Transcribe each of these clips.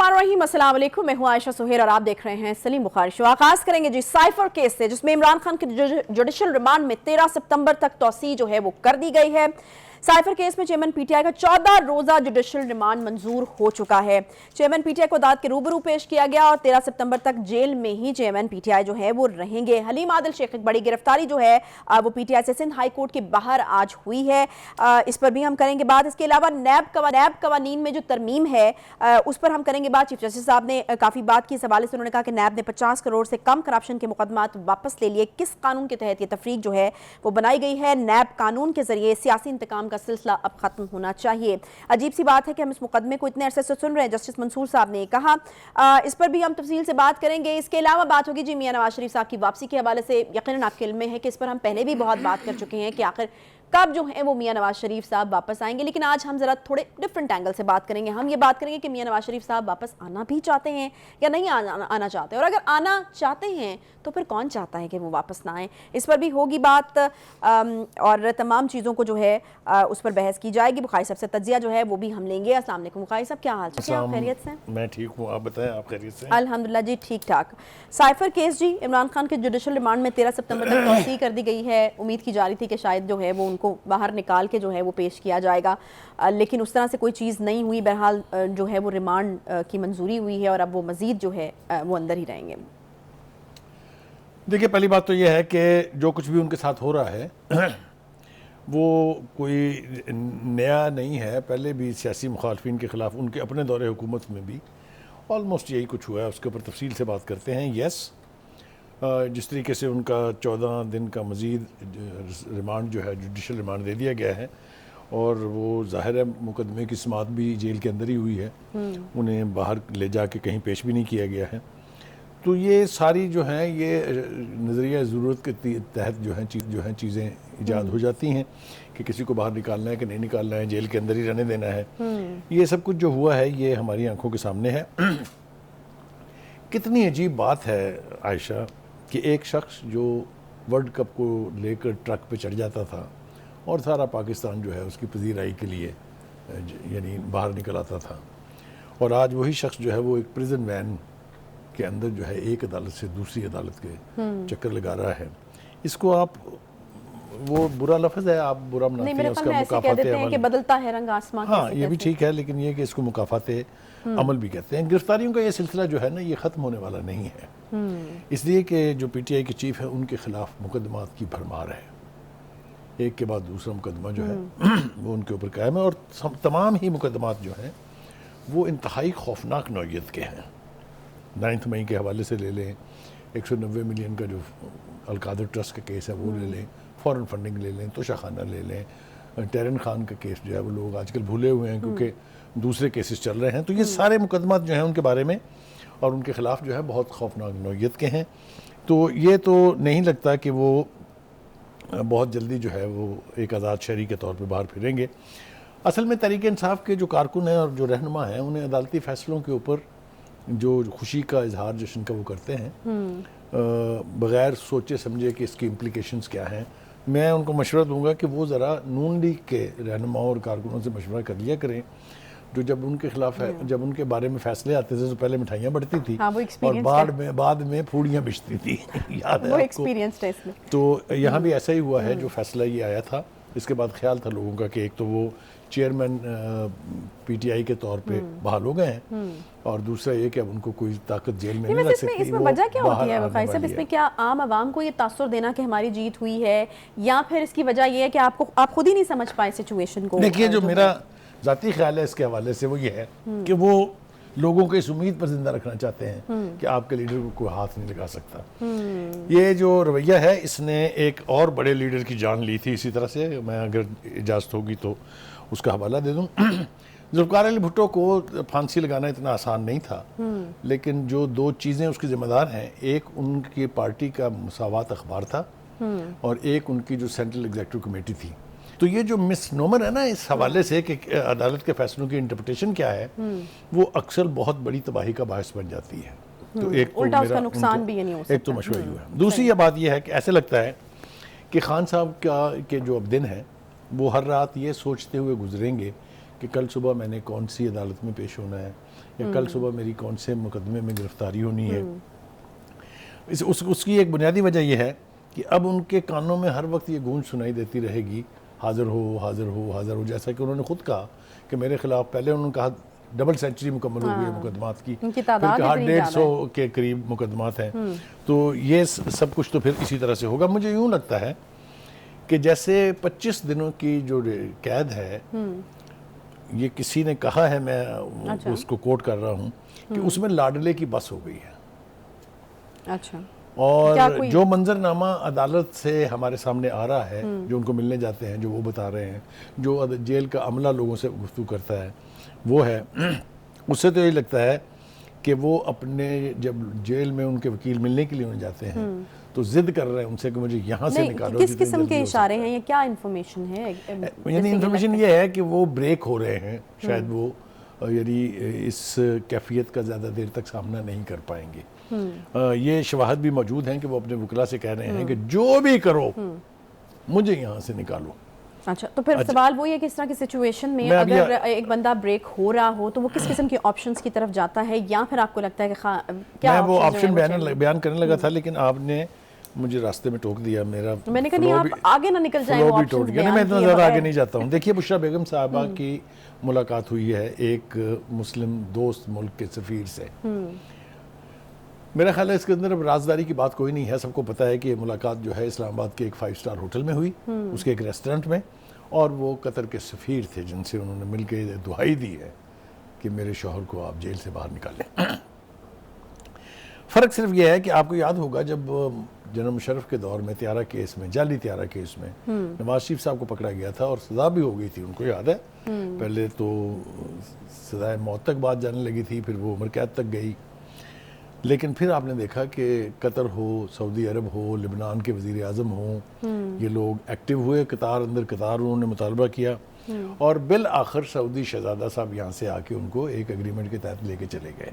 बिस्मिल्लाहिर्रहमानिर्रहीम, अस्सलाम वालेकुम। मैं हूं आयशा सुहेल और आप देख रहे हैं सलीम बुखारी शो। आगाज करेंगे जी साइफर केस से, जिसमें इमरान खान की जुडिशल रिमांड में 13 सितंबर तक तौसी जो है वो कर दी गई है। साइफर केस में चेयरमैन पीटीआई का 14 रोजा जुडिशल रिमांड मंजूर हो चुका है। चेयरमैन पीटीआई को अदालत के रूबरू पेश किया गया और 13 सितंबर तक जेल में ही चेयरमैन पीटीआई जो है वो रहेंगे। हलीम आदिल शेख, एक बड़ी गिरफ्तारी जो है वो पीटीआई से सिंध हाई कोर्ट के बाहर आज हुई है, इस पर भी हम करेंगे बात। इसके अलावा नैब कवानीन में जो तरमीम है उस पर हम करेंगे बात। चीफ जस्टिस साहब ने काफी बात की, इस हवाले से उन्होंने कहा कि नैब ने 50 करोड़ से कम करप्शन के मुकदमात वापस ले लिए। किस कानून के तहत ये तफरीक जो है वो बनाई गई है? नैब कानून के जरिए सियासी इंतकाम का सिलसिला अब खत्म होना चाहिए। अजीब सी बात है कि हम इस मुकदमे को इतने अरसे से सुन रहे हैं, जस्टिस मंसूर साहब ने कहा। इस पर भी हम तफसील से बात करेंगे। इसके अलावा बात होगी जी मियां नवाज शरीफ साहब की वापसी के हवाले से। यकीनन आपके इल्म में है कि इस पर हम पहले भी बहुत बात कर चुके हैं कि आखिर कब जो है वो मियां नवाज शरीफ साहब वापस आएंगे, लेकिन आज हम जरा थोड़े डिफरेंट एंगल से बात करेंगे। हम ये बात करेंगे कि मियां नवाज शरीफ साहब वापस आना भी चाहते हैं या नहीं आना चाहते, और अगर आना चाहते हैं तो फिर कौन चाहता है कि वो वापस ना आए, इस पर भी होगी बात। और तमाम चीज़ों को जो है उस पर बहस की जाएगी। बुखारी साहब से तज्जिया जो है वो भी हम लेंगे। अस्सलाम वालेकुम बुखारी साहब, क्या हाल चाल? आप खैरियत से? मैं ठीक हूँ, आप बताएं, आप खैरियत से? अल्हम्दुलिल्लाह जी, ठीक ठाक। साइफर केस जी, इमरान खान के जुडिशल रिमांड में 13 सितंबर तक तौसीह कर दी गई है। उम्मीद की जा रही थी कि शायद जो है वो उनको बाहर निकाल के जो है वो पेश किया जाएगा, लेकिन उस तरह से कोई चीज़ नहीं हुई। बहरहाल जो है वो रिमांड की मंजूरी हुई है और अब वो मज़ीद जो है वो अंदर ही रहेंगे। देखिए, पहली बात तो यह है कि जो कुछ भी उनके साथ हो रहा है वो कोई नया नहीं है। पहले भी सियासी मुखालफिन के ख़िलाफ़ उनके अपने दौरे हुकूमत में भी ऑलमोस्ट यही कुछ हुआ है। उसके ऊपर तफसील से बात करते हैं। यस, जिस तरीके से उनका 14 दिन का मज़ीद रिमांड जो है, जुडिशल रिमांड दे दिया गया है, और वो ज़ाहिर है मुकदमे की समाअत भी जेल के अंदर ही हुई है, उन्हें बाहर ले जाके कहीं पेश भी नहीं किया गया है। तो ये सारी जो हैं ये नज़रिया ज़रूरत के तहत जो हैं चीज़ें ईजाद हो जाती हैं कि किसी को बाहर निकालना है कि नहीं निकालना है, जेल के अंदर ही रहने देना है। ये सब कुछ जो हुआ है ये हमारी आंखों के सामने है। कितनी अजीब बात है आयशा कि एक शख्स जो वर्ल्ड कप को लेकर ट्रक पे चढ़ जाता था और सारा पाकिस्तान जो है उसकी पजीराई के लिए यानी बाहर निकल आता था, और आज वही शख्स जो है वो एक प्रिजन वैन के अंदर जो है एक अदालत से दूसरी अदालत के चक्कर लगा रहा है। इसको आप, वो बुरा लफ्ज़ है, आप बुरा मनाते हैं, उसका मुकाफाते अमल, बदलता है रंग आसमान। हाँ, ये भी ठीक है, लेकिन ये कि इसको मुकाफाते अमल भी कहते हैं। गिरफ्तारियों का ये सिलसिला जो है ना, ये ख़त्म होने वाला नहीं है, इसलिए कि जो पीटीआई के चीफ है उनके खिलाफ मुकदमात की भरमार है। एक के बाद दूसरा मुकदमा जो है वो उनके ऊपर कायम है, और तमाम ही मुकदमात जो हैं वो इंतहाई खौफनाक नौइयत के हैं। 9 मई के हवाले से ले लें, 190 मिलियन का जो अलकादर ट्रस्ट का केस है वो ले लें, फ़ॉरेन फंडिंग ले लें, तोशा खाना ले लें, टेरन खान का केस जो है वो लोग आजकल भूले हुए हैं क्योंकि दूसरे केसेस चल रहे हैं। तो ये सारे मुकदमात जो हैं उनके बारे में और उनके ख़िलाफ़ जो है बहुत खौफनाक नौइयत के हैं। तो ये तो नहीं लगता कि वो बहुत जल्दी जो है वो एक आज़ाद शहरी के तौर पर बाहर फिरेंगे। असल में तहरीक इंसाफ के जो कारकुन हैं और जो रहनुमा हैं, उन्हें अदालती फ़ैसलों के ऊपर जो खुशी का इजहार जश्न का वो करते हैं बग़ैर सोचे समझे कि इसकी इम्प्लिकेशंस क्या हैं। मैं उनको मशवरा दूंगा कि वो ज़रा नून लीग के रहनुमाओं और कारकुनों से मशवरा कर लिया करें, जो जब उनके खिलाफ है, जब उनके बारे में फ़ैसले आते थे तो पहले मिठाइयाँ बढ़ती थी, हाँ, और बाद में फूड़ियाँ बिछती थी। याद है वो आपको? तो यहाँ भी ऐसा ही हुआ है। जो फैसला ये आया था, इसके बाद ख्याल था लोगों का कि एक तो वो चेयरमैन पीटीआई के तौर पे बहाल हो गए हैं, और दूसरा ये कि अब उनको कोई ताकत जेल में नहीं रख सकती। इसमें वजह क्या होती है वकाई साहब? इसमें क्या आम आवाम को ये तासुर देना कि हमारी जीत हुई है, या फिर इसकी वजह ये है कि आप खुद ही नहीं समझ पाए सिचुएशन को? देखिए, जो मेरा ज़ाती ख्याल है इसके हवाले से वो ये है कि वो लोगों को इस उम्मीद पर जिंदा रखना चाहते हैं कि आपके लीडर को कोई हाथ नहीं लगा सकता। ये जो रवैया है, इसने एक और बड़े लीडर की जान ली थी इसी तरह से। मैं अगर इजाज़त होगी तो उसका हवाला दे दूँ। जुल्फ़िकार अली भुट्टो को फांसी लगाना इतना आसान नहीं था, लेकिन जो दो चीज़ें उसकी ज़िम्मेदार हैं, एक उनकी पार्टी का मसावात अखबार था और एक उनकी जो सेंट्रल एग्जीक्यूटिव कमेटी थी। तो ये जो मिसनोमर है ना इस हवाले से कि अदालत के फैसलों की इंटरप्रिटेशन क्या है, वो अक्सर बहुत बड़ी तबाही का बायस बन जाती है। तो एक तो उल्टा उसका नुकसान भी नहीं हो सकता। एक तो मशवरा हुआ है। दूसरी ये बात ये है कि ऐसे लगता है कि खान साहब के जो अब दिन है वो हर रात ये सोचते हुए गुजरेंगे कि कल सुबह मैंने कौन सी अदालत में पेश होना है या कल सुबह मेरी कौन से मुकदमे में गिरफ्तारी होनी है। उसकी एक बुनियादी वजह यह है कि अब उनके कानों में हर वक्त ये गूंज सुनाई देती रहेगी, हाजिर हो हाजिर हो हाजिर हो। जैसा कि उन्होंने खुद कहा कि मेरे खिलाफ पहले उन्होंने कहा डबल सेंचुरी मुकम्मल हो गई है मुकदमात की, फिर कहा 150 के करीब मुकदमात हैं। तो ये सब कुछ तो फिर इसी तरह से होगा। मुझे यूँ लगता है कि जैसे 25 दिनों की जो कैद है, ये किसी ने कहा है, मैं उसको कोट कर रहा हूँ, कि उसमें लाडले की बस हो गई है। अच्छा। और जो मंजरनामा अदालत से हमारे सामने आ रहा है, जो उनको मिलने जाते हैं, जो वो बता रहे हैं, जो जेल का अमला लोगों से गुफ्तगू करता है, वो है उससे तो यही लगता है कि वो अपने जब जेल में उनके वकील मिलने के लिए उन्हें जाते हैं तो जिद कर रहे हैं उनसे कि मुझे यहाँ से निकालो। किस किस्म के इशारे हैं, ये क्या इन्फॉर्मेशन है? यानी इन्फॉर्मेशन ये है कि वो ब्रेक हो रहे हैं, शायद वो यानी इस कैफियत का ज़्यादा देर तक सामना नहीं कर पाएंगे। ये शवाहद भी मौजूद हैं कि वो अपने वकला से कह रहे हैं कि जो भी करो मुझे यहाँ से निकालो। अच्छा, तो फिर सवाल वो ये कि इस तरह की सिचुएशन में अगर एक बंदा ब्रेक हो रहा हो तो वो किस किस्म के ऑप्शंस की तरफ जाता है, या फिर आपको लगता है कि क्या? मैं वो ऑप्शन बयान करने लगा था, लेकिन आपने मुझे रास्ते में टोक दिया। मैंने कहा नहीं, आप आगे ना निकल जाएं, वो ऑप्शंस बयान मैं इतना ज़्यादा आगे नहीं जाता हूँ। देखिए, बुशरा बेगम साहबा की मुलाकात हुई है एक मुस्लिम दोस्त मुल्क के सफ़ीर से। मेरा ख्याल है इसके अंदर अब राजदारी की बात कोई नहीं है। सबको पता है कि ये मुलाकात जो है इस्लामाबाद के एक 5 स्टार होटल में हुई, उसके एक रेस्टोरेंट में, और वो कतर के सफ़ीर थे जिनसे उन्होंने मिल के दुआई दी है कि मेरे शौहर को आप जेल से बाहर निकालें। फ़र्क सिर्फ ये है कि आपको याद होगा जब जनरल मुशर्रफ के दौर में त्यारा केस में, जाली त्यारा केस में नवाज शरीफ साहब को पकड़ा गया था और सज़ा भी हो गई थी, उनको याद है। पहले तो सज़ाए मौत तक बात जाने लगी थी, फिर वो उम्र कैद तक गई, लेकिन फिर आपने देखा कि कतर हो, सऊदी अरब हो, लिबनान के वज़ीर आज़म हो, ये लोग एक्टिव हुए, कतार अंदर कतार उन्होंने मुतालबा किया, और बिल आखिर सऊदी शहजादा साहब यहाँ से आके उनको एक एग्रीमेंट के तहत लेके चले गए।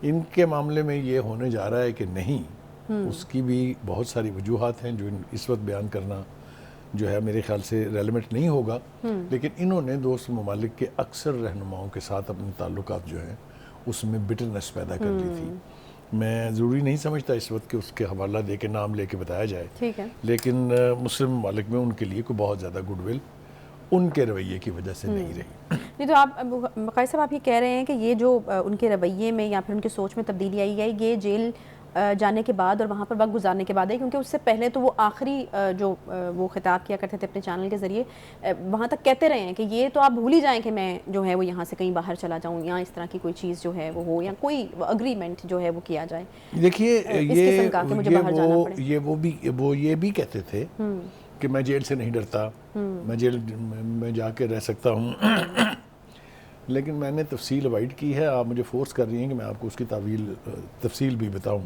इनके मामले में ये होने जा रहा है कि नहीं, उसकी भी बहुत सारी वजूहात हैं जो इस वक्त बयान करना जो है मेरे ख्याल से रेलेवेंट नहीं होगा, लेकिन इन्होंने दोस्त ममालिक के अक्सर रहनुमाओं के साथ अपने ताल्लुकात जो हैं उसमें बिटरनेस पैदा कर ली थी। मैं ज़रूरी नहीं समझता इस वक्त कि उसके हवाला दे के नाम लेके बताया जाए, ठीक है, लेकिन मुस्लिम ममालिक में उनके लिए कोई बहुत ज़्यादा गुडविल उनके रवैये की वजह से नहीं रही। नहीं तो आप मकाई साहब, आप ये कह रहे हैं कि ये जो उनके रवैये में या फिर उनकी सोच में तब्दीली आई है, ये जेल जाने के बाद और वहाँ पर वक्त गुजारने के बाद है, क्योंकि उससे पहले तो वो आखिरी जो वो खिताब किया करते थे अपने चैनल के ज़रिए, वहाँ तक कहते रहे हैं कि ये तो आप भूल ही जाएं कि मैं जो है वो यहाँ से कहीं बाहर चला जाऊँ, या इस तरह की कोई चीज़ जो है वो हो, या कोई अग्रीमेंट जो है वो किया जाए। देखिए, वो ये भी कहते थे कि मैं जेल से नहीं डरता, मैं जेल में जाके रह सकता हूँ, लेकिन मैंने तफसील अवॉइड की है। आप मुझे फोर्स कर रही हैं कि मैं आपको उसकी तफसील भी बताऊं।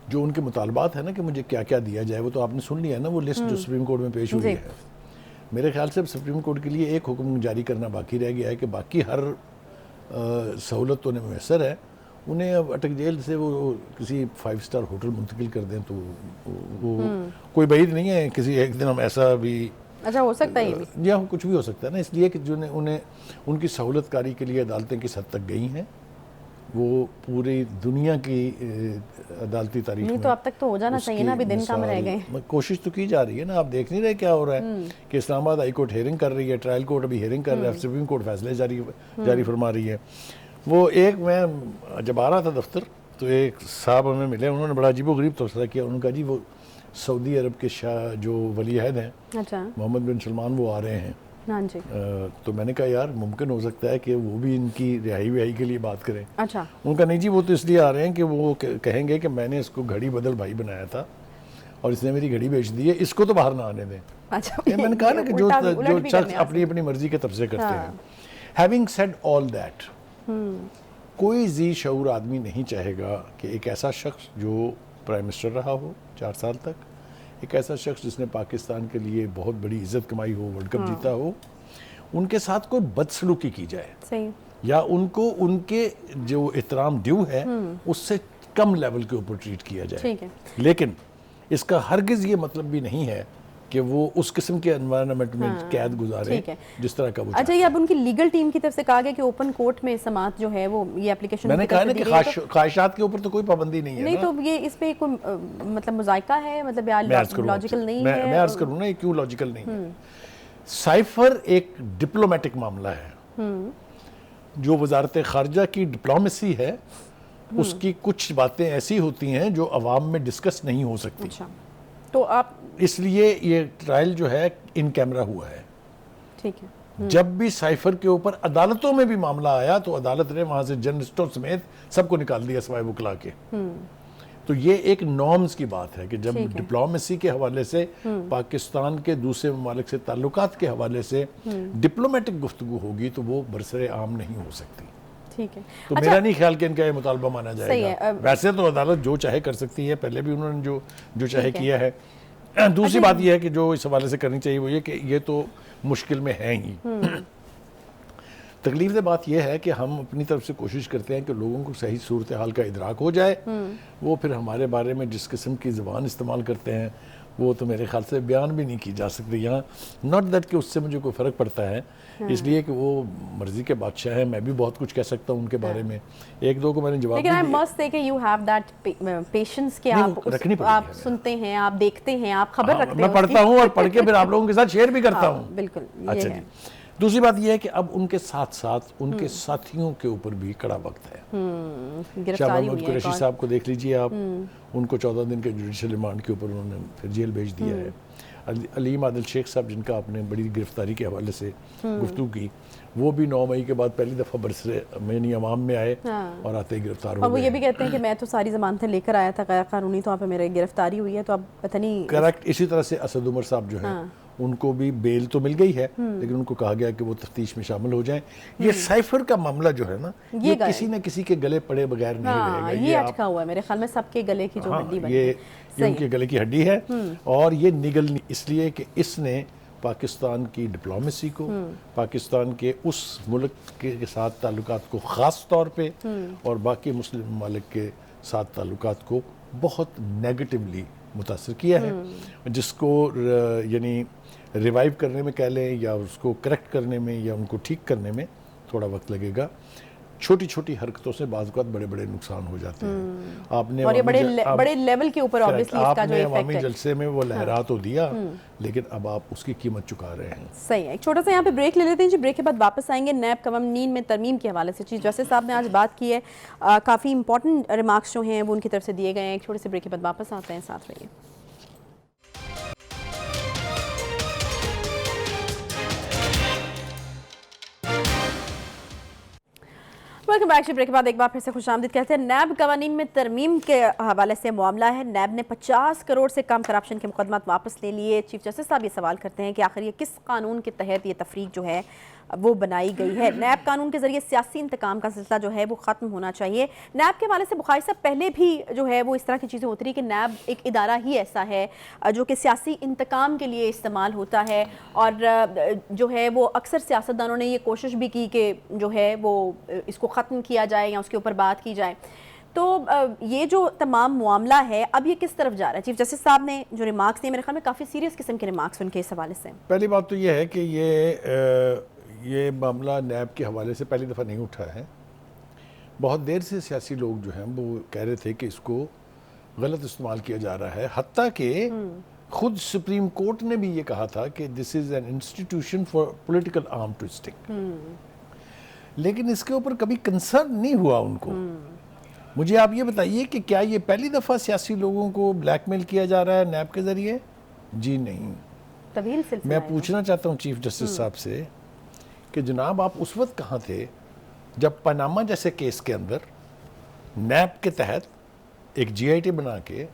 जो उनके मुतालबात है ना कि मुझे क्या क्या दिया जाए, वो तो आपने सुन लिया है ना, वो लिस्ट जो सुप्रीम कोर्ट में पेश हुई है। मेरे ख्याल से सुप्रीम कोर्ट के लिए एक हुक्म जारी करना बाकी रह गया है कि बाकी हर सहूलत तो उन्हें मैसर है, उन्हें अब अटक जेल से वो किसी 5 स्टार होटल मुंतकिल कर दें तो वो कोई बईद नहीं है किसी एक दिन हम ऐसा भी। अच्छा, हो सकता है या कुछ भी हो सकता है ना, इसलिए कि जो उन्हें उनकी सहूलतकारी के लिए अदालतें किस हद तक गई हैं, वो पूरी दुनिया की अदालती तारीख में। तो अब तक तो हो जाना चाहिए ना, अभी दिन कम रह गए। कोशिश तो की जा रही है ना, आप देख नहीं रहे क्या हो रहा है कि इस्लामाबाद हाई कोर्ट हेयरिंग कर रही है, ट्रायल कोर्ट अभी हेयरिंग कर रहा है, सुप्रीम कोर्ट फैसले जारी फरमा रही है। वो एक, मैं जब आ रहा था दफ्तर तो एक साहब हमें मिले, उन्होंने बड़ा अजीबोगरीब तबसरा किया। उनका जी वो सऊदी अरब के शाह जो वली अहद हैं, अच्छा, मोहम्मद बिन सलमान, वो आ रहे हैं। हाँ जी। तो मैंने कहा यार मुमकिन हो सकता है कि वो भी इनकी रिहाई विहाई के लिए बात करें। अच्छा। उनका नहीं जी, वो तो इसलिए आ रहे हैं कि वो कहेंगे कि मैंने इसको घड़ी बदल भाई बनाया था और इसने मेरी घड़ी बेच दी है, इसको तो बाहर ना आने दें। अच्छा। मैंने कहा ना कि जो शख्स अपनी अपनी मर्जी के तबसरे करते हैं। हैविंग सेड ऑल दैट, कोई जी शऊर आदमी नहीं चाहेगा कि एक ऐसा शख्स जो प्राइम मिनिस्टर रहा हो 4 साल तक, एक ऐसा शख्स जिसने पाकिस्तान के लिए बहुत बड़ी इज्जत कमाई हो, वर्ल्ड कप जीता हो, उनके साथ कोई बदसलूकी की जाए। सही। या उनको उनके जो एहतराम ड्यू है उससे कम लेवल के ऊपर ट्रीट किया जाए। ठीक है। लेकिन इसका हरगिज़ ये मतलब भी नहीं है कि वो उस किस्म के एनवायरनमेंट में कैद गुजारे ठीक है। जिस तरह का वो अच्छा, ये अब उनकी लीगल टीम की तरफ से कहा गया कि ओपन कोर्ट में समात जो है वो ये एप्लीकेशन मैंने कहा ना कि ख्वाहिशात के ऊपर तो कोई पाबंदी नहीं है नहीं, ना। तो ये इस पे कोई मतलब मुज़ायका है, मतलब यार लॉजिकल नहीं है। मैं अर्ज करूँ ना, ये क्यों लॉजिकल नहीं है। साइफर एक डिप्लोमेटिक मामला है। जो वजारत खारजा की डिप्लोमेसी है उसकी कुछ बातें ऐसी होती हैं जो अवाम में डिस्कस नहीं हो सकती। अच्छा, तो आप इसलिए ये ट्रायल जो है इन कैमरा हुआ है। ठीक है। जब भी साइफर के ऊपर अदालतों में भी मामला आया तो अदालत ने वहां से जर्नलिस्टों समेत सबको निकाल दिया सिवाय वकला के। तो ये एक नॉर्म्स की बात है कि जब डिप्लोमेसी के हवाले से पाकिस्तान के दूसरे ममालिक से ताल्लुकात के हवाले से डिप्लोमेटिक गुफ्तगू होगी तो वो बरसरे आम नहीं हो सकती। ठीक है। तो मेरा नहीं ख्याल कि इनका ये मुतालबा माना जाएगा। वैसे तो अदालत जो चाहे कर सकती है, पहले भी उन्होंने जो चाहे किया है। दूसरी बात यह है कि जो इस हवाले से करनी चाहिए वो ये कि ये तो मुश्किल में है ही। तकलीफ से बात यह है कि हम अपनी तरफ से कोशिश करते हैं कि लोगों को सही सूरत हाल का इदराक हो जाए। वो फिर हमारे बारे में जिस किस्म की ज़बान इस्तेमाल करते हैं वो तो मेरे ख्याल से बयान भी नहीं की जा सकती यहाँ। नॉट दैट कि उससे मुझे कोई फ़र्क पड़ता है, इसलिए कि वो मर्जी के बादशाह हैं, मैं भी बहुत कुछ कह सकता हूँ उनके बारे में। एक दो को मैंने जवाब लेकिन आई मस्ट से कि यू हैव दैट पेशेंस कि आप सुनते हैं, आप देखते हैं, आप खबर रखते हैं। मैं पढ़ता हूँ और पढ़ के फिर आप लोगों के साथ शेयर भी करता हूँ। बिल्कुल। अच्छा जी, दूसरी बात यह है कि अब उनके साथ साथ उनके साथियों के ऊपर भी कड़ा वक्त है। शाह महमूद कुरैशी साहब को देख लीजिए आप, उनको 14 दिन के जुडिशल रिमांड के ऊपर उन्होंने फिर जेल भेज दिया है। अलीम आदिल शेख साहब जिनका आपने बड़ी गिरफ्तारी के हवाले से गुफ्तगू की, वो भी 9 मई के बाद पहली दफ़ा बरसरे मेनी अवाम में आए और आते ही गिरफ्तार हो गए। और वो ये भी कहते हैं कि मैं तो सारी जमानतें लेकर आया था गैर कानूनी, तो वहाँ पे मेरी गिरफ्तारी हुई है, तो अब पता नहीं। करेक्ट। इसी तरह से असद उमर साहब जो है उनको भी बेल तो मिल गई है, लेकिन उनको कहा गया कि वो तफ्तीश में शामिल हो जाएं। ये साइफर का मामला जो है ना, ये किसी न किसी के गले पड़े बगैर नहीं रहेगा। ये अटका हुआ है मेरे ख्याल में सबके गले की जो हड्डी बनी है, ये उनके गले की हड्डी है। और ये निगलनी इसलिए कि इसने पाकिस्तान की डिप्लोमेसी को, पाकिस्तान के उस मुल्क के साथ ताल्लुकात को ख़ास तौर पे और बाकी मुस्लिम ममालिक के साथ ताल्लुकात को बहुत नेगेटिवली मुतासर किया है, जिसको यानी रिवाइव करने में कह लें या उसको करेक्ट करने में या उनको ठीक करने में थोड़ा वक्त लगेगा। छोटी छोटी हरकतों से बाज़ औक़ात बड़े बड़े नुकसान हो जाते हैं। आपने और ये बड़े लेवल के ऊपर ऑब्वियसली इसका जो इफेक्ट है। जलसे में वो लहरा तो दिया, लेकिन अब आप उसकी कीमत चुका रहे हैं। सही है। एक छोटा सा यहाँ पे ब्रेक ले लेते हैं जी, ब्रेक के बाद वापस आएंगे। नैब कवानीन में तरमीम के हवाले से चीफ जस्टिस साहब ने आज बात की है, काफ़ी इंपॉर्टेंट रिमार्क्स जो हैं वो उनकी तरफ से दिए गए हैं। एक छोटे से ब्रेक के बाद वापस आते हैं, साथ रहिए। Welcome back. ब्रेक के बाद एक बार फिर से खुशामदीद कहते हैं। नैब कवानीन में तरमीम के हवाले से मामला है। नैब ने 50 करोड़ से कम करप्शन के मुकदमात वापस ले लिए। चीफ जस्टिस साहब ये सवाल करते हैं कि आखिर ये किस कानून के तहत ये तफरीक जो है वो बनाई गई है। नैब कानून के जरिए सियासी इंतकाम का सिलसिला जो है वो ख़त्म होना चाहिए। नैब के हवाले से बुखारी साहब पहले भी जो है वो इस तरह की चीज़ें होती रही कि नैब एक इदारा ही ऐसा है जो कि सियासी इंतकाम के लिए इस्तेमाल होता है, और जो है वो अक्सर सियासतदानों ने ये कोशिश भी की कि जो है वो इसको ख़त्म किया जाए या उसके ऊपर बात की जाए। तो ये जो तमाम मामला है अब ये किस तरफ जा रहा है? चीफ जस्टिस साहब ने जो रिमार्क्स दिए मेरे ख्याल में काफ़ी सीरियस किस्म के रिमार्क्स उनके इस हवाले से। पहली बात तो ये है कि ये मामला नैब के हवाले से पहली दफ़ा नहीं उठा है। बहुत देर से सियासी लोग जो हैं वो कह रहे थे कि इसको गलत इस्तेमाल किया जा रहा है। हत्ता कि खुद सुप्रीम कोर्ट ने भी ये कहा था कि this is an institution for political arm twisting, लेकिन इसके ऊपर कभी कंसर्न नहीं हुआ उनको। मुझे आप ये बताइए कि क्या ये पहली दफ़ा सियासी लोगों को ब्लैकमेल किया जा रहा है नैब के ज़रिए? जी नहीं। तवील सिलसिला मैं पूछना चाहता हूँ चीफ जस्टिस साहब से कि जनाब आप उस वक्त कहाँ थे जब पनामा जैसे केस के अंदर नैब के तहत एक GIT बना के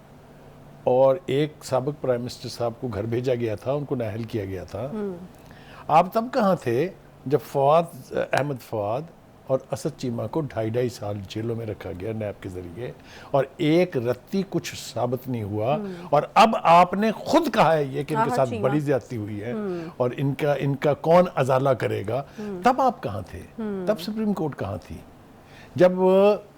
और एक साबिक प्राइम मिनिस्टर साहब को घर भेजा गया था, उनको नाअहल किया गया था? आप तब कहाँ थे जब अहमद फवाद और असद चीमा को 2.5 साल जेलों में रखा गया नैब के जरिए और एक रत्ती कुछ साबित नहीं हुआ? और अब आपने खुद कहा है ये कि इनके साथ बड़ी ज्यादती हुई है और इनका कौन अजाला करेगा। तब आप कहाँ थे? तब सुप्रीम कोर्ट कहाँ थी जब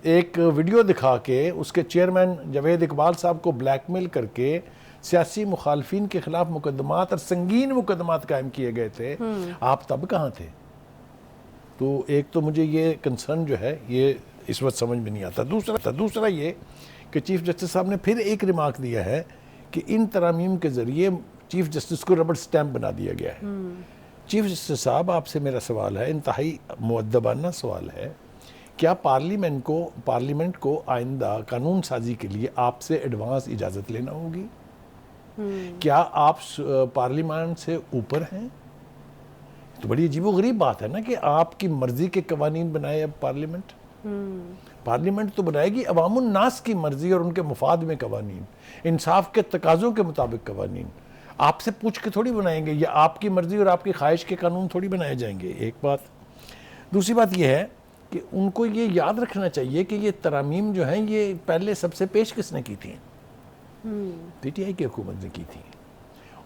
एक वीडियो दिखा के उसके चेयरमैन जावेद इकबाल साहब को ब्लैकमेल करके सियासी मुखालफिन के खिलाफ मुकदमात और संगीन मुकदमात कायम किए गए थे, आप तब कहाँ थे? तो एक तो मुझे ये कंसर्न जो है ये इस वक्त समझ में नहीं आता। दूसरा ये कि चीफ जस्टिस साहब ने फिर एक रिमार्क दिया है कि इन तरामीम के ज़रिए चीफ जस्टिस को रबड़ स्टैम्प बना दिया गया है। चीफ जस्टिस साहब, आपसे मेरा सवाल है, इंतहाई मुअद्दबाना सवाल है, क्या पार्लियामेंट को आइंदा कानून साजी के लिए आपसे एडवांस इजाज़त लेना होगी? क्या आप पार्लियामेंट से ऊपर हैं? तो बड़ी अजीबोगरीब बात है ना कि आपकी मर्जी के कवानीन बनाए अब पार्लियामेंट। पार्लियामेंट तो बनाएगी अवामुन नास की मर्जी और उनके मुफाद में कवानीन, इंसाफ के तकाजों के मुताबिक कवानीन। आपसे पूछ के थोड़ी बनाएंगे, या आपकी मर्जी और आपकी ख्वाहिश के कानून थोड़ी बनाए जाएंगे। एक बात। दूसरी बात यह है कि उनको ये याद रखना चाहिए कि ये तरामीम जो हैं ये पहले सबसे पेश किसने की थी? पीटीआई की हुकूमत ने की थी।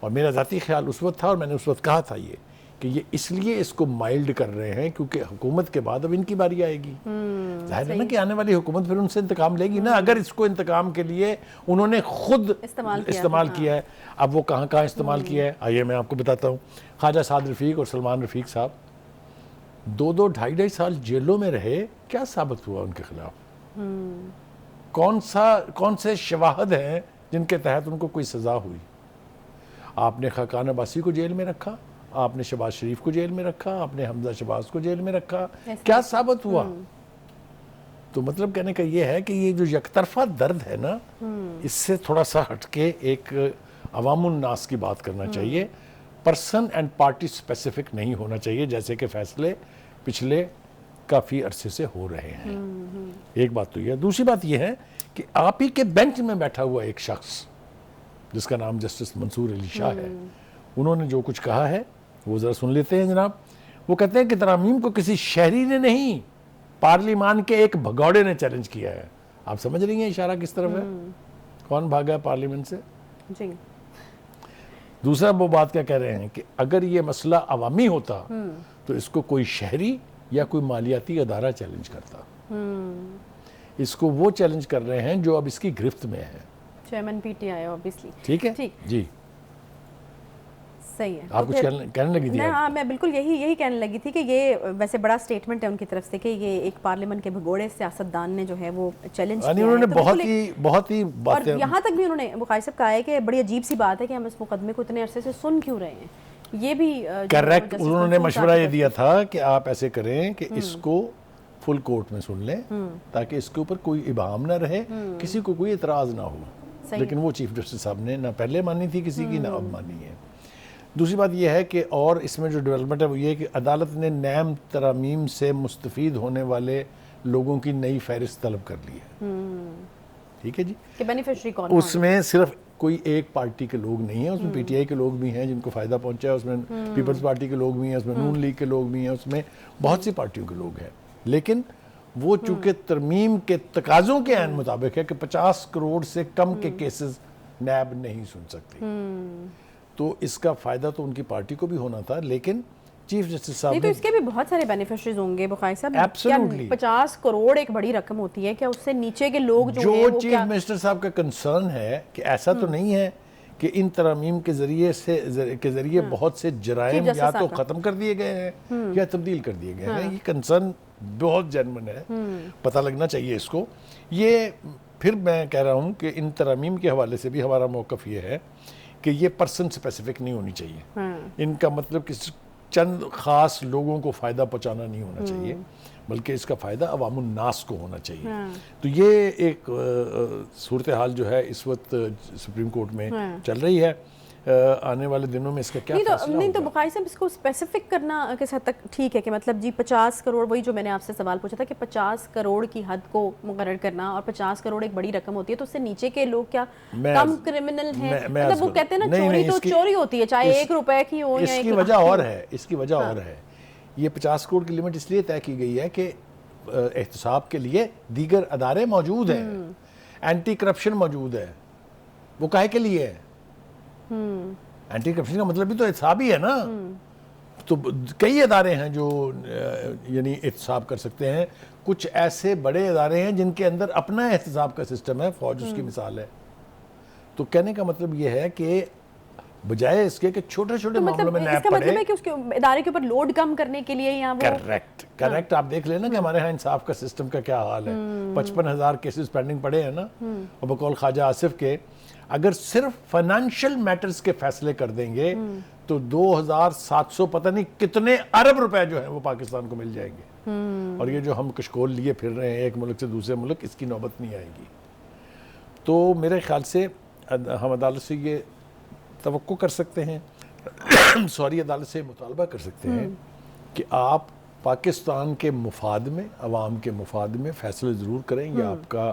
और मेरा ज़ाती ख्याल उस वक्त था, और मैंने उस वक्त कहा था ये कि ये इसलिए इसको माइल्ड कर रहे हैं क्योंकि हुकूमत के बाद अब इनकी बारी आएगी। जाहिर है ना कि आने वाली हुकूमत फिर उनसे इंतकाम लेगी ना। अगर इसको इंतकाम के लिए उन्होंने खुद इस्तेमाल किया है, अब वो कहाँ कहाँ इस्तेमाल किया है आइए मैं आपको बताता हूँ। ख्वाजा साद रफ़ीक और सलमान रफ़ीक साहब 2-2, 2.5 साल जेलों में रहे, क्या साबित हुआ उनके खिलाफ? कौन से शवाहद हैं जिनके तहत उनको कोई सज़ा हुई? आपने खाकान अब्बासी को जेल में रखा, आपने शहबाज शरीफ को जेल में रखा, आपने हमजा शहबाज को जेल में रखा, क्या साबित हुआ? तो मतलब कहने का ये है कि ये जो यकतरफा दर्द है ना, इससे थोड़ा सा हटके एक अवामुन नास की बात करना चाहिए। पर्सन एंड पार्टी स्पेसिफिक नहीं होना चाहिए, जैसे कि फैसले पिछले काफ़ी अरसे से हो रहे हैं। एक बात तो यह। दूसरी बात यह है कि आप ही के बेंच में बैठा हुआ एक शख्स जिसका नाम जस्टिस मंसूर अली शाह है, उन्होंने जो कुछ कहा है वो ज़रा सुन लेते हैं जनाब। वो कहते हैं कि तरामीम को किसी शहरी ने नहीं, पार्लियामान के एक भगौड़े ने चैलेंज किया है। आप समझ रही हैं इशारा किस तरफ है? कौन भागा है पार्लियामेंट से? जी। दूसरा वो बात क्या कह रहे हैं कि अगर ये मसला अवामी होता तो इसको कोई शहरी या कोई मालियाती अदारा चैलेंज करता। इसको वो चैलेंज कर रहे हैं जो अब इसकी गिरफ्त में है, चेयरमैन पीटीआई ऑब्वियसली। ठीक है, ठीक जी सही है। आप कुछ कहने लगी थी? हाँ, मैं बिल्कुल यही कहने लगी थी कि ये वैसे बड़ा स्टेटमेंट है उनकी तरफ से कि ये एक पार्लियामेंट के भगोड़े सियासतदान ने जो है वो चैलेंज किया है। उन्होंने बहुत ही बातें, और यहाँ तक भी उन्होंने बुखारी साहब कहा है कि बड़ी अजीब सी बात है कि हम इस मुकदमे को इतने अरसे से सुन क्यों रहे हैं। ये भी करेक्ट। उन्होंने मशवरा ये दिया था कि आप ऐसे करें कि इसको फुल कोर्ट में सुन लें ताकि इसके ऊपर कोई इबाम ना रहे, किसी को कोई एतराज़ ना हो। लेकिन वो चीफ जस्टिस साहब ने ना पहले मानी थी किसी की, ना अब मानी है। दूसरी बात यह है कि और इसमें जो डेवलपमेंट है वो ये है कि अदालत ने नैम तरामीम से मुस्तफ़ीद होने वाले लोगों की नई फहरिस्त तलब कर ली है। ठीक है जी, कि बेनिफिशियरी कौन? उसमें सिर्फ कोई एक पार्टी के लोग नहीं हैं, उसमें पीटीआई के लोग भी हैं जिनको फ़ायदा पहुंचा है, उसमें पीपल्स पार्टी के लोग भी हैं, उसमें नून लीग के लोग भी हैं, उसमें बहुत सी पार्टियों के लोग हैं। लेकिन वो चूँकि तरमीम के तकाज़ों के ऐन मुताबिक है कि 50 करोड़ से कम के केसेस नैब नहीं सुन सकती, तो इसका फ़ायदा तो उनकी पार्टी को भी होना था। लेकिन चीफ जस्टिस साहब तो इसके भी बहुत सारे बेनिफिशरीज होंगे बुखारी साहब। एब्सोल्युटली 50 करोड़ एक बड़ी रकम होती है, क्या उससे नीचे के लोग जो हैं वो चीफ मिनिस्टर साहब का कंसर्न है कि ऐसा तो नहीं है कि इन तरमीम के जरिए बहुत से जराइम या तो ख़त्म कर दिए गए हैं या तब्दील कर दिए गए हैं। ये कंसर्न बहुत जेन्युइन है, पता लगना चाहिए इसको। ये फिर मैं कह रहा हूँ कि इन तरमीम के हवाले से भी हमारा मौक़िफ़ ये है कि ये पर्सन स्पेसिफिक नहीं होनी चाहिए। इनका मतलब कि चंद ख़ास लोगों को फ़ायदा पहुँचाना नहीं होना चाहिए, बल्कि इसका फ़ायदा अवामुन नास को होना चाहिए। तो ये एक सूरत हाल जो है इस वक्त सुप्रीम कोर्ट में चल रही है। आने वाले दिनों में इसका क्या फैसला नहीं तो बुखारी साहब इसको स्पेसिफिक करना किस हद तक ठीक है कि मतलब जी 50 करोड़, वही जो मैंने आपसे सवाल पूछा था कि 50 करोड़ की हद को मुकर्रर करना, और 50 करोड़ एक बड़ी रकम होती है, तो उससे नीचे के लोग क्या कम क्रिमिनल हैं? मतलब वो कहते हैं ना चोरी तो चोरी होती है, चाहे 1 रुपए की हो या इसकी वजह और है, इसकी वजह और है। ये 50 करोड़ की लिमिट इसलिए तय की गई है कि एहतसाब के लिए दीगर अदारे मौजूद हैं, एंटी करप्शन मौजूद है। वो काहे के लिए है? एंटी करप्शन का मतलब भी तो एहतसाब ही है ना। तो कई अदारे हैं जो यानी एहतसाब कर सकते हैं। कुछ ऐसे बड़े अदारे हैं जिनके अंदर अपना एहतसाब का सिस्टम है, फौज उसकी मिसाल है। तो कहने का मतलब ये है कि बजाय इसके कि छोटे छोटे मामलों में नैब इसका मतलब है कि उसके इदारे के ऊपर लोड कम करने के लिए या वो करेक्ट आप देख लेना कि हमारे यहाँ इंसाफ का सिस्टम का क्या हाल है। 55,000 केसेस पेंडिंग पड़े हैं ना, और बकौल ख्वाजा आसिफ के अगर सिर्फ फाइनेंशियल मैटर्स के फैसले कर देंगे तो 2,700 पता नहीं कितने अरब रुपए जो है वो पाकिस्तान को मिल जाएंगे। और ये जो हम कशकोल लिए फिर रहे हैं एक मुल्क से दूसरे मुल्क, इसकी नौबत नहीं आएगी। तो मेरे ख्याल से हम अदालत से ये तवक्को कर सकते हैं सॉरी अदालत से मुतालबा कर सकते हैं कि आप पाकिस्तान के मुफाद में, अवाम के मुफाद में फैसले ज़रूर करें। यह आपका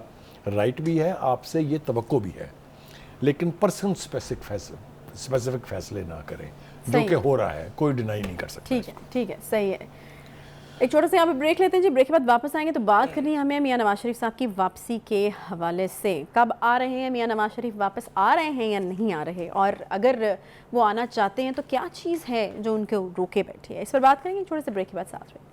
राइट भी है, आपसे ये तवक्को भी है, लेकिन पर्सन स्पेसिफिक फैसले ना करें, जो कि हो रहा है, कोई डिनाई नहीं कर सकता। ठीक है, सही है। एक छोटा सा यहाँ पे ब्रेक लेते हैं जी, ब्रेक के बाद वापस आएंगे तो बात करनी है हमें मियां नवाज शरीफ साहब की वापसी के हवाले से। कब आ रहे हैं मियां नवाज शरीफ, वापस आ रहे हैं या नहीं आ रहे, और अगर वो आना चाहते हैं तो क्या चीज़ है जो उनको रोके बैठी है, इस पर बात करेंगे छोटे से ब्रेक के बाद। साथ में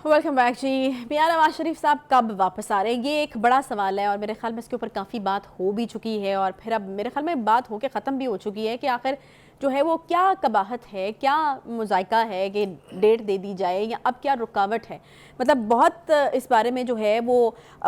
वेलकम बैक जी। मियां नवाज शरीफ साहब कब वापस आ रहे हैं, ये एक बड़ा सवाल है और मेरे ख्याल में इसके ऊपर काफ़ी बात हो भी चुकी है और फिर अब मेरे ख्याल में बात होकर ख़त्म भी हो चुकी है कि आखिर जो है वो क्या कबाहत है, क्या मुज़ायका है कि डेट दे दी जाए, या अब क्या रुकावट है। मतलब बहुत इस बारे में जो है वो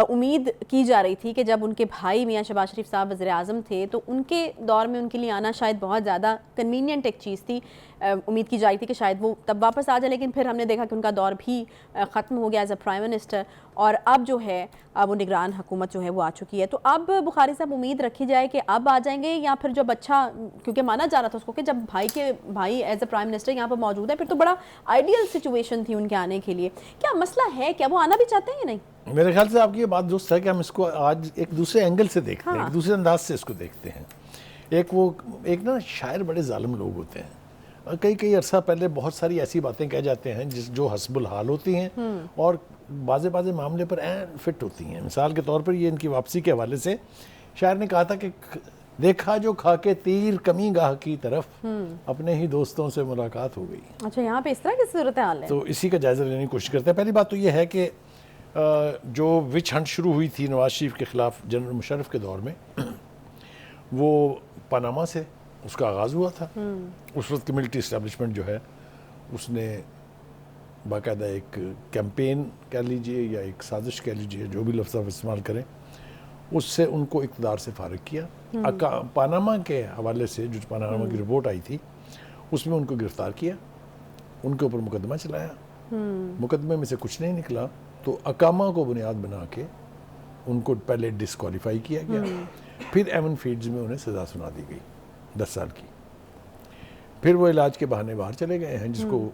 उम्मीद की जा रही थी कि जब उनके भाई मियां शहबाज शरीफ साहब वज़ीर आज़म थे तो उनके दौर में उनके लिए आना शायद बहुत ज़्यादा कन्वीनियंट एक चीज़ थी। उम्मीद की जा रही थी कि शायद वो तब वापस आ जाए, लेकिन फिर हमने देखा कि उनका दौर भी ख़त्म हो गया एज अ प्राइम मिनिस्टर, और अब जो है अब वो निगरान हुकूमत जो है वो आ चुकी है। तो अब बुखारी साहब उम्मीद रखी जाए कि अब आ जाएंगे, या फिर जब अच्छा, क्योंकि माना जा रहा था उसको कि जब भाई एज अ प्राइम मिनिस्टर यहाँ पर मौजूद है फिर तो बड़ा आइडियल सिचुएशन थी उनके आने के लिए। क्या मसला है, क्या वो आना भी चाहते हैं या नहीं? मेरे ख्याल से आपकी ये बात दुरुस्त है कि हम इसको आज एक दूसरे एंगल से देखते हैं, एक दूसरे अंदाज से इसको देखते हैं। एक ना शायर बड़े जालिम लोग होते हैं, और कई अरसा पहले बहुत सारी ऐसी बातें कह जाते हैं जो हस्बुल हाल होती हैं और बाज़े मामले पर फिट होती हैं। मिसाल के तौर पर ये इनकी वापसी के हवाले से शायर ने कहा था कि देखा जो खा के तीर कमी गाह की तरफ, अपने ही दोस्तों से मुलाकात हो गई। अच्छा, यहाँ पे इस तरह की सूरत हाल है। तो इसी का जायज़ा लेने की कोशिश करते हैं। पहली बात तो ये है कि जो विच हंट शुरू हुई थी नवाज शरीफ के ख़िलाफ़ जनरल मुशर्रफ के दौर में, वो पनामा से उसका आगाज़ हुआ था। उस वक्त की मिलिट्री इस्टेब्लिशमेंट जो है उसने बाकायदा एक कैंपेन कह लीजिए या एक साजिश कह लीजिए, जो भी लफ्ज़ आप इस्तेमाल करें, उससे उनको इक़्तिदार से फारिग किया। पनामा के हवाले से जो पनामा की रिपोर्ट आई थी उसमें उनको गिरफ़्तार किया, उनके ऊपर मुकदमा चलाया, मुकदमे में से कुछ नहीं निकला तो अकामा को बुनियाद बना के उनको पहले डिस्क्वालीफाई किया गया, फिर एवन फील्ड्स में उन्हें सज़ा सुना दी गई 10 साल की। फिर वो इलाज के बहाने बाहर चले गए हैं, जिसको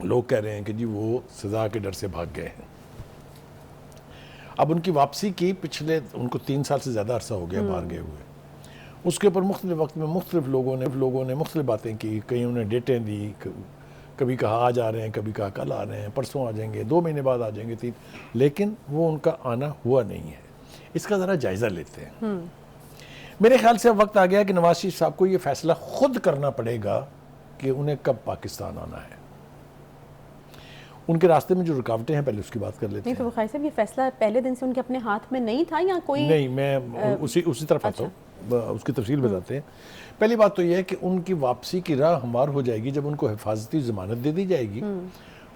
लोग कह रहे हैं कि जी वो सज़ा के डर से भाग गए हैं। अब उनकी वापसी की पिछले उनको 3 साल से ज़्यादा अरसा हो गया बाहर गए हुए। उसके ऊपर मुख्तलिफ वक्त में मुख्तलिफ लोगों ने मुख्तलिफ बातें की, कहीं उन्हें डेटें दी, कभी कहा आज आ रहे हैं, कभी कहा कल आ रहे हैं, परसों आ जाएंगे, 2 महीने बाद आ जाएंगे, 3, लेकिन वो उनका आना हुआ नहीं है। इसका ज़रा जायज़ा लेते हैं। मेरे ख्याल से अब वक्त आ गया कि नवाज शरीफ साहब को ये फैसला खुद करना पड़ेगा कि उन्हें कब पाकिस्तान आना है। उनके रास्ते में जो रुकावटें हैं पहले उसकी बात कर लेते हैं। तो बुखारी साहब ये फैसला पहले दिन से उनके अपने हाथ में नहीं था या कोई? नहीं, मैं उसी तरफ आता हूँ, उसकी तफसील बताते हैं। पहली बात तो यह है कि उनकी वापसी की राह हमार हो जाएगी जब उनको हिफाजती ज़मानत दे दी जाएगी।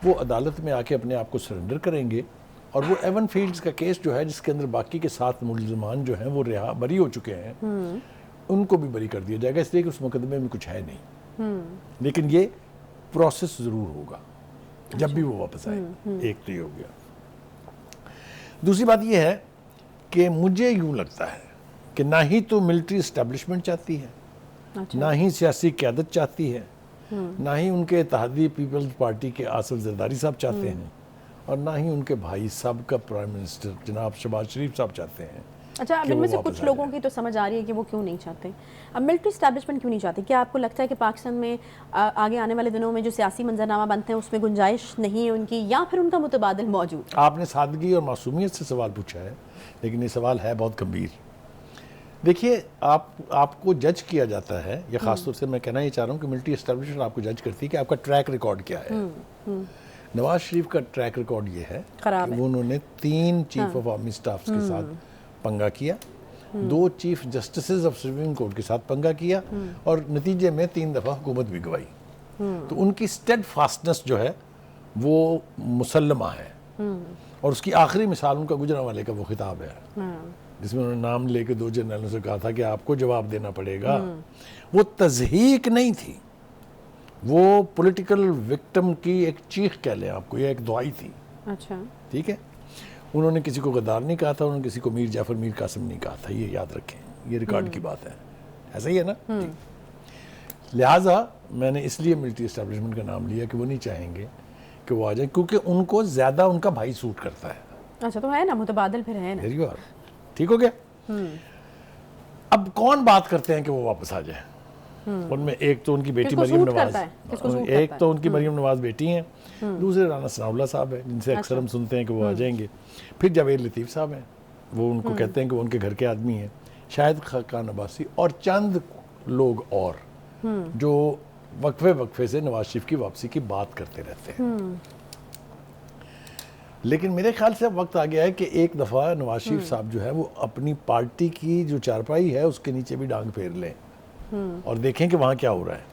वो अदालत में आके अपने आप को सरेंडर करेंगे, और वो एवन फील्ड्स का केस जो है जिसके अंदर बाकी के 7 मुलज़मान जो हैं वो बरी हो चुके हैं, उनको भी बरी कर दिया जाएगा, इसलिए कि उस मुकदमे में कुछ है नहीं। लेकिन ये प्रोसेस ज़रूर होगा जब भी वो वापस आए। एक तो ये हो गया। दूसरी बात ये है कि मुझे यूँ लगता है कि ना ही तो मिलिट्री इस्टेब्लिशमेंट चाहती है, ना ही सियासी क़यादत चाहती है, ना ही उनके इत्तेहादी पीपल्स पार्टी के आसिफ जरदारी साहब चाहते हैं, और ना ही उनके भाई साहब का प्राइम मिनिस्टर जनाब शहबाज शरीफ साहब चाहते हैं। अच्छा, अब इनमें से कुछ लोगों की तो समझ आ रही है कि वो क्यों नहीं चाहते। अब मिलिट्री इस्टेब्लिशमेंट क्यों नहीं चाहती? क्या आपको लगता है कि पाकिस्तान में आगे आने वाले दिनों में जो सियासी मंजरनामा बनते हैं उसमें गुंजाइश नहीं है उनकी, या फिर उनका मुतबादिल मौजूद? आपने सादगी और मासूमियत से सवाल पूछा है, लेकिन ये सवाल है बहुत गंभीर। देखिए, आपको जज किया जाता है, या ख़ासतौर से मैं कहना ये चाह रहा हूँ कि मिलिट्री इस्टेब्लिशमेंट आपको जज करती है कि आपका ट्रैक रिकॉर्ड क्या है, नवाज शरीफ का ट्रैक रिकॉर्ड ये है खराब कि है। उन्होंने 3 चीफ ऑफ आर्मी स्टाफ्स के साथ पंगा किया, 2 चीफ जस्टिसेज ऑफ सुप्रीम कोर्ट के साथ पंगा किया और नतीजे में 3 दफ़ा हुकूमत भी गवाई। तो उनकी स्टेड फास्टनेस जो है वो मुसल्लमा है। और उसकी आखिरी मिसाल उनका गुजरांवाले का वो खिताब है जिसमें उन्होंने नाम लेके 2 जनरलों से कहा था कि आपको जवाब देना पड़ेगा। वो तज़हीक नहीं थी, वो पॉलिटिकल विक्टिम की एक चीख कह लें आपको, ये एक दुआई थी। अच्छा, ठीक है, उन्होंने किसी को गद्दार नहीं कहा था, उन्होंने किसी को मीर जाफर मीर कासिम नहीं कहा था, ये याद रखें, ये रिकॉर्ड की बात है। ऐसा ही है ना। लिहाजा मैंने इसलिए मिलिट्री एस्टेब्लिशमेंट का नाम लिया कि वो नहीं चाहेंगे कि वो आ जाए, क्योंकि उनको ज़्यादा उनका भाई सूट करता है। अच्छा, तो है ना, मुतबादिल फिर है ना। There you are। ठीक हो गया। अब कौन बात करते हैं कि वो वापस आ जाए? उनमें एक तो उनकी बेटी किसको मरियम सूट नवाज, करता है? किसको सूट एक करता तो है? उनकी मरियम नवाज बेटी हैं, दूसरे राना सनाउल्लाह साहब हैं जिनसे अक्सर हम सुनते हैं कि वो आ जाएंगे। फिर जावेद लतीफ़ साहब हैं, वो उनको कहते हैं कि वो उनके घर के आदमी हैं। शाहिद खान अब्बासी और चंद लोग और जो वक्फे से नवाज शरीफ की वापसी की बात करते रहते हैं। लेकिन मेरे ख्याल से अब वक्त आ गया है कि एक दफ़ा नवाज शरीफ साहब जो है वो अपनी पार्टी की जो चारपाई है उसके नीचे भी डांग फेर लें और देखें कि वहाँ क्या हो रहा है।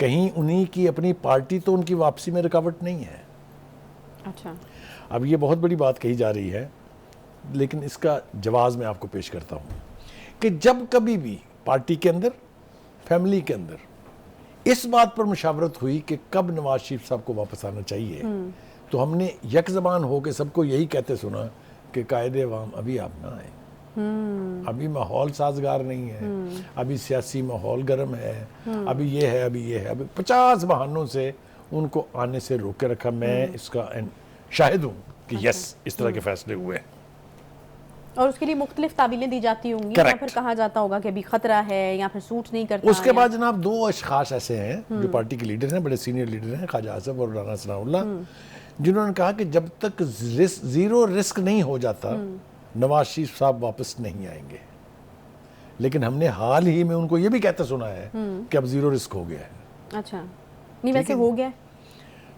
कहीं उन्हीं की अपनी पार्टी तो उनकी वापसी में रुकावट नहीं है। अच्छा, अब ये बहुत बड़ी बात कही जा रही है, लेकिन इसका जवाब मैं आपको पेश करता हूँ कि जब कभी भी पार्टी के अंदर, फैमिली के अंदर इस बात पर मुशावरत हुई कि कब नवाज शरीफ साहब को वापस आना चाहिए, तो हमने यक ज़बान हो के सबको यही कहते सुना कि कायदे अवाम अभी आप ना आए, अभी माहौल साजगार नहीं है, अभी सियासी माहौल गर्म है, अभी ये है, अभी ये है, अभी 50 बहानों से उनको आने से रोक के रखा। मैं इसका शाहिद हूँ कि यस, इस तरह के फैसले हुए हैं। और उसके लिए मुख्तलिफ ताबीलें दी जाती होंगी, या फिर कहा जाता होगा कि अभी खतरा है या फिर सूट नहीं करता। उसके बाद जनाब 2 अशखास ऐसे हैं जो पार्टी के लीडर हैं, बड़े सीनियर लीडर हैं, ख्वाजा आसफ और राना सनाउल्लाह, जिन्होंने कहा कि जब तक ज़ीरो रिस्क नहीं हो जाता नवाज शरीफ साहब वापस नहीं आएंगे। लेकिन हमने हाल ही में उनको ये भी कहते सुना है कि अब ज़ीरो रिस्क हो गया है। अच्छा, नहीं वैसे हो गया।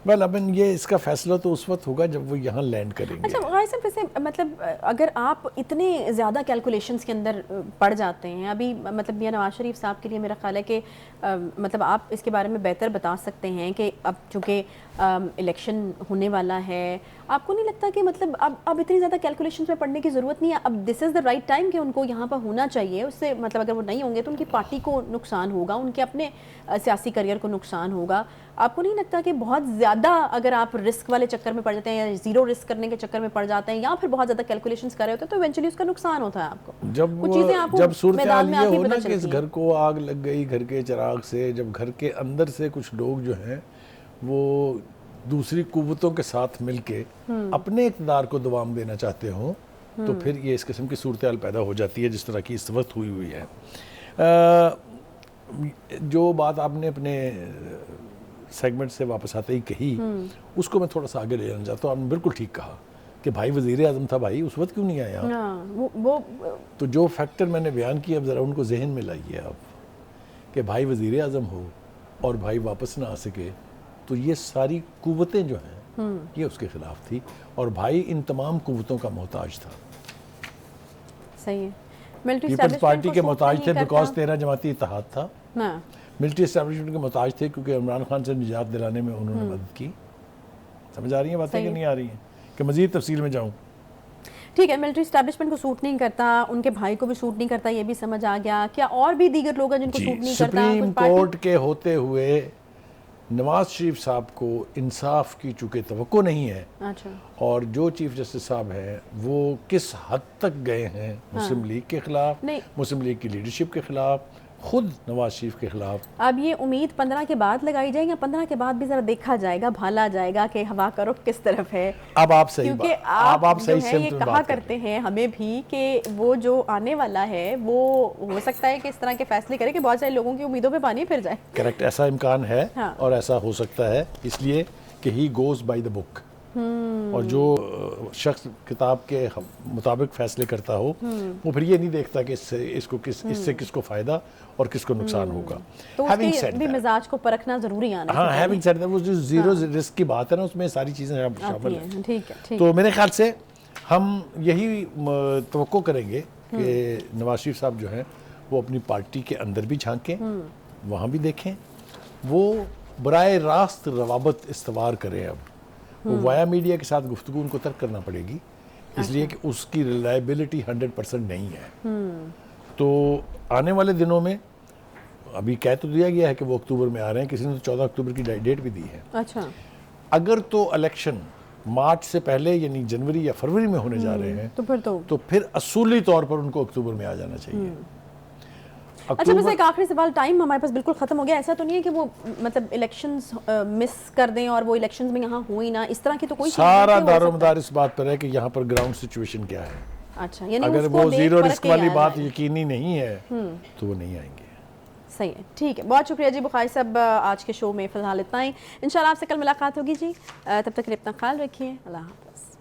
वेल, अब ये इसका फैसला तो उस वक्त होगा जब वो यहाँ लैंड करेंगे। अच्छा गाइस, वैसे मतलब अगर आप इतने ज़्यादा कैलकुलेशंस के अंदर पड़ जाते हैं, अभी मतलब मियां नवाज शरीफ साहब के लिए मेरा ख्याल है कि मतलब आप इसके बारे में बेहतर बता सकते हैं कि अब चूँकि इलेक्शन होने वाला है, आपको नहीं लगता कि मतलब अब इतनी ज़्यादा कैलकुलेशंस में पढ़ने की ज़रूरत नहीं है? अब this is the right time कि उनको यहाँ पर होना चाहिए। उससे मतलब अगर वो नहीं होंगे तो उनकी पार्टी को नुकसान होगा, उनके अपने सियासी करियर को नुकसान होगा। आपको नहीं लगता कि बहुत ज़्यादा अगर आप रिस्क वाले चक्कर में पड़ जाते हैं या ज़ीरो रिस्क करने के चक्कर में पड़ जाते हैं या फिर बहुत ज़्यादा कैलकुलेशंस कर रहे होते हैं तो इवेंचुअली उसका नुकसान होता है आपको? जब सूरत हाल ये हो ना कि इस घर को आग लग गई, घर के चिराग से, जब घर के अंदर से कुछ लोग जो हैं वो दूसरी कुव्वतों के साथ मिलके अपने इक़्तिदार को दवाम देना चाहते हो, तो फिर ये इस किस्म की सूरत हाल पैदा हो जाती है जिस तरह की इस वक्त हुई है। जो बात आपने अपने सेगमेंट से वापस आते ही कही, उसको मैं थोड़ा सा आगे ले जाना चाहता हूँ। आपने बिल्कुल ठीक कहा कि भाई वज़ीर आज़म था, भाई उस वक्त क्यों नहीं आया? वो तो जो फैक्टर मैंने बयान किया, अब ज़रा उनको जहन में लाइए आप कि भाई वज़ीर आज़म हो और भाई वापस ना आ सके, तो ये सारी कुव्वतें जो हैं ये उसके खिलाफ थी और भाई इन तमाम कुव्वतों का मोहताज था। सही है। मिलिट्री पीपल्स पार्टी के मोहताज थे बिकॉज 13 जमाती इत्तेहाद था। मिलिट्री एस्टेब्लिशमेंट के मोहताज थे क्योंकि इमरान खान से निजात दिलाने में उन्होंने मदद की। समझ आ रही है बातें कि नहीं आ रही हैं कि मजीद तफसील में जाऊँ? ठीक है, मिलिट्री एस्टेब्लिशमेंट को सूट नहीं करता, उनके भाई को भी सूट नहीं करता, ये भी समझ आ गया। क्या और भी दीगर लोग हैं जिनको सूट नहीं करता? सुप्रीम कोर्ट के होते हुए नवाज शरीफ साहब को इंसाफ की चूँकि तवक्को नहीं है। अच्छा। और जो चीफ जस्टिस साहब हैं वो किस हद तक गए हैं मुस्लिम लीग के खिलाफ, मुस्लिम लीग की लीडरशिप के खिलाफ, खुद नवाज शरीफ के खिलाफ। अब ये उम्मीद 15 के बाद लगाई जाएगी या 15 के बाद भी जरा देखा जाएगा, भाला जाएगा कि हवा का रुख किस तरफ है? अब आप सही, क्योंकि आप सही है ये कहा करते हैं हमें भी कि वो जो आने वाला है वो हो सकता है कि इस तरह के फैसले करे कि बहुत सारे लोगों की उम्मीदों पे पानी फिर जाए। करेक्ट, ऐसा इम्कान है। हाँ। और ऐसा हो सकता है इसलिए कि he goes by the book. और जो शख्स किताब के मुताबिक फैसले करता हो वो फिर ये नहीं देखता कि इससे किसको फ़ायदा और किसको नुकसान होगा। तो Having उसके said भी that, मिजाज को परखना जरूरी आना हाँ, चाहिए। हैविंग सेड दैट, वो जो जीरो रिस्क की बात है ना, उसमें सारी चीज़ें शामिल आती हैं। हैं, ठीक है, ठीक तो मेरे ख्याल से हम यही तवक्को करेंगे कि नवाज शरीफ साहब जो हैं वो अपनी पार्टी के अंदर भी झांकें, वहाँ भी देखें, वो बराए रास्त रवाबत इस्तवार करें। अब वो वाया मीडिया के साथ गुफ्तगू उनको तर्क करना पड़ेगी, इसलिए कि उसकी रिलायबिलिटी 100% नहीं है। तो आने वाले दिनों में अभी कह तो दिया गया है कि वो अक्टूबर में आ रहे हैं, किसी ने तो 14 अक्टूबर की डेट भी दी है। अच्छा, अगर तो इलेक्शन मार्च से पहले यानी जनवरी या फरवरी में होने जा रहे हैं तो फिर असूली तौर पर उनको अक्टूबर में आ जाना चाहिए। अच्छा, बस एक आखिरी सवाल, टाइम हमारे पास बिल्कुल खत्म हो गया। ऐसा तो नहीं है कि वो मतलब इलेक्शंस मिस कर दें और वो इलेक्शंस में यहाँ हुई ना, इस तरह की तो कोई चीज़ सारा नहीं हो सकता? दारोमदार इस बात पर है कि यहाँ पर ग्राउंड सिचुएशन क्या है। अच्छा, यानी अगर उसको वो देख जीरो परख रिस्क के वाली आ बात जाए। यकीनी नहीं है तो वो नहीं आएंगे। सही है, ठीक है, बहुत शुक्रिया जी बुखारी साहब। आज के शो में फिलहाल इतना ही, इंशाल्लाह आपसे कल मुलाकात होगी जी। तब तक के लिए अपना ख्याल रखिए, अल्लाह हाफ़िज़।